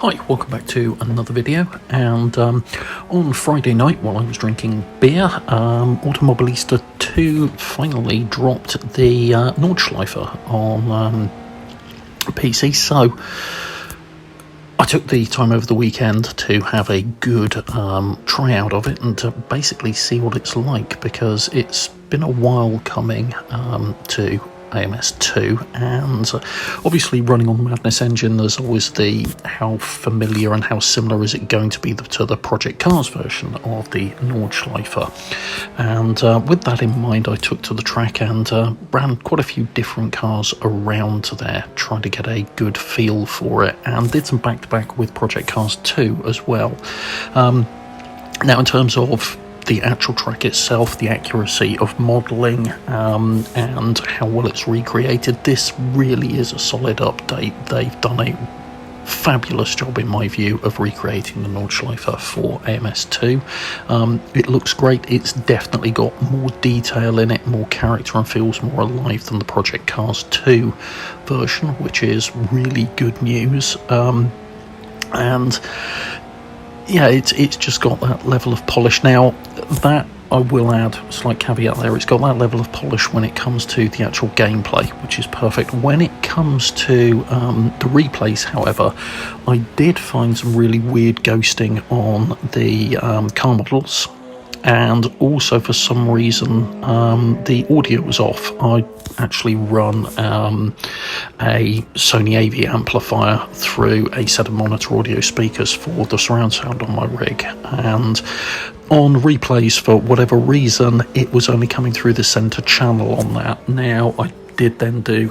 Hi, welcome back to another video, and on Friday night while I was drinking beer, Automobilista 2 finally dropped the Nordschleife on PC, so I took the time over the weekend to have a good tryout of it and to basically see what it's like, because it's been a while coming to AMS2, and obviously running on the Madness engine, there's always the how familiar and how similar is it going to be to the Project Cars version of the Nordschleife. And with that in mind, I took to the track and ran quite a few different cars around there, trying to get a good feel for it, and did some back-to-back with Project Cars 2 as well. Now, in terms of the actual track itself, the accuracy of modelling, and how well it's recreated, this really is a solid update. They've done a fabulous job, in my view, of recreating the Nordschleife for AMS2. It looks great. It's definitely got more detail in it, more character, and feels more alive than the Project Cars 2 version, which is really good news. And yeah, it's just got that level of polish. Now, that, I will add a slight caveat there, it's got that level of polish when it comes to the actual gameplay, which is perfect. When it comes to the replays, however, I did find some really weird ghosting on the car models, and also for some reason the audio was off. I actually run a Sony AV amplifier through a set of monitor audio speakers for the surround sound on my rig, and on replays, for whatever reason, it was only coming through the center channel on that. Now, I did then do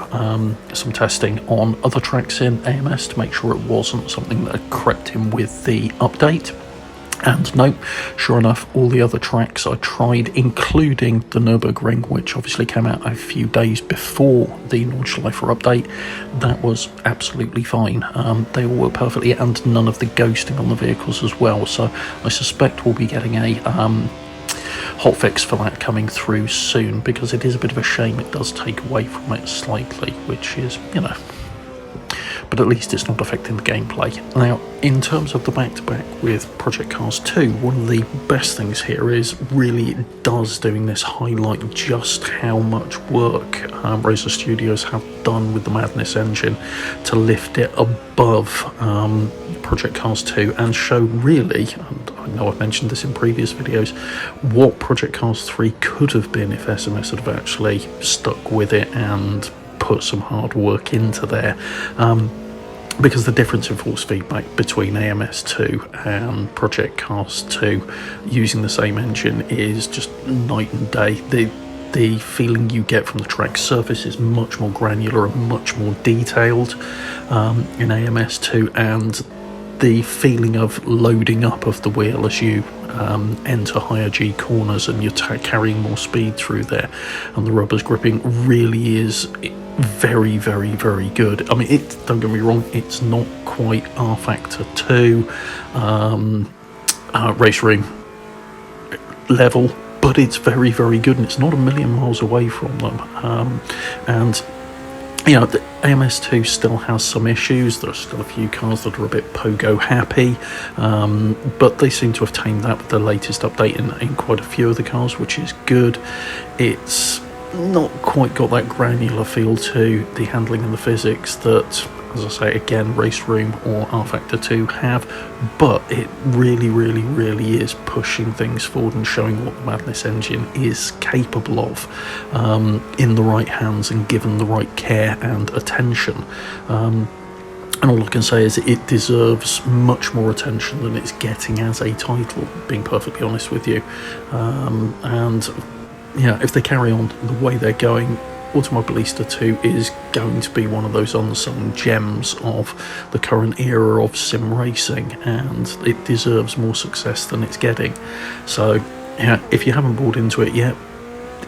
some testing on other tracks in AMS to make sure it wasn't something that had crept in with the update. And no, sure enough, all the other tracks I tried, including the Nürburgring, which obviously came out a few days before the Nordschleife update, that was absolutely fine. They all work perfectly, and none of the ghosting on the vehicles as well. So I suspect we'll be getting a hotfix for that coming through soon, because it is a bit of a shame it does take away from it slightly, which is, you know, but at least it's not affecting the gameplay. Now, in terms of the back-to-back with Project Cars 2, one of the best things here is really it does, doing this, highlight just how much work Razer Studios have done with the Madness engine to lift it above Project Cars 2 and show really, and I know I've mentioned this in previous videos, what Project Cars 3 could have been if SMS had have actually stuck with it and put some hard work into there. Because the difference in force feedback between AMS2 and Project Cars 2 using the same engine is just night and day. The feeling you get from the track surface is much more granular and much more detailed in AMS2, and the feeling of loading up of the wheel as you enter higher G corners and you're carrying more speed through there, and the rubber's gripping, really is very, very, very good. I mean, don't get me wrong, it's not quite R Factor 2 race room level, but it's very, very good, and it's not a million miles away from them. And you know, the AMS2 still has some issues. There are still a few cars that are a bit pogo happy, but they seem to have tamed that with the latest update in quite a few of the cars, which is good. It's not quite got that granular feel to the handling and the physics that, as I say again, Race Room or R Factor 2 have, but it really, really, really is pushing things forward and showing what the Madness engine is capable of in the right hands and given the right care and attention. And all I can say is it deserves much more attention than it's getting as a title, being perfectly honest with you. And yeah, if they carry on the way they're going, Automobilista 2 is going to be one of those unsung gems of the current era of sim racing, and it deserves more success than it's getting. So yeah, if you haven't bought into it yet,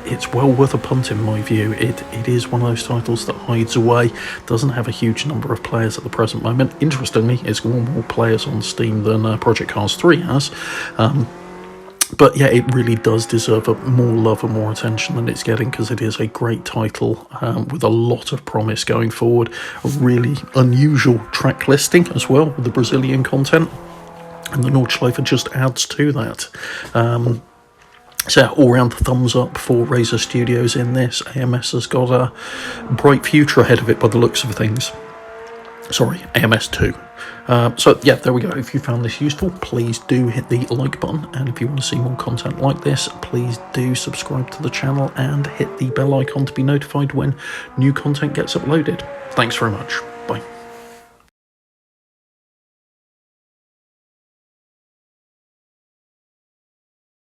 it's well worth a punt in my view. It is one of those titles that hides away, doesn't have a huge number of players at the present moment. Interestingly, it's got more players on Steam than Project Cars 3 has. But yeah, it really does deserve more love and more attention than it's getting, because it is a great title with a lot of promise going forward. A really unusual track listing as well with the Brazilian content, and the Nordschleife just adds to that. So all round thumbs up for Razer Studios in this. AMS has got a bright future ahead of it by the looks of things. Sorry, AMS2. So yeah, there we go. If you found this useful, please do hit the like button, and if you want to see more content like this, please do subscribe to the channel and hit the bell icon to be notified when new content gets uploaded. Thanks very much.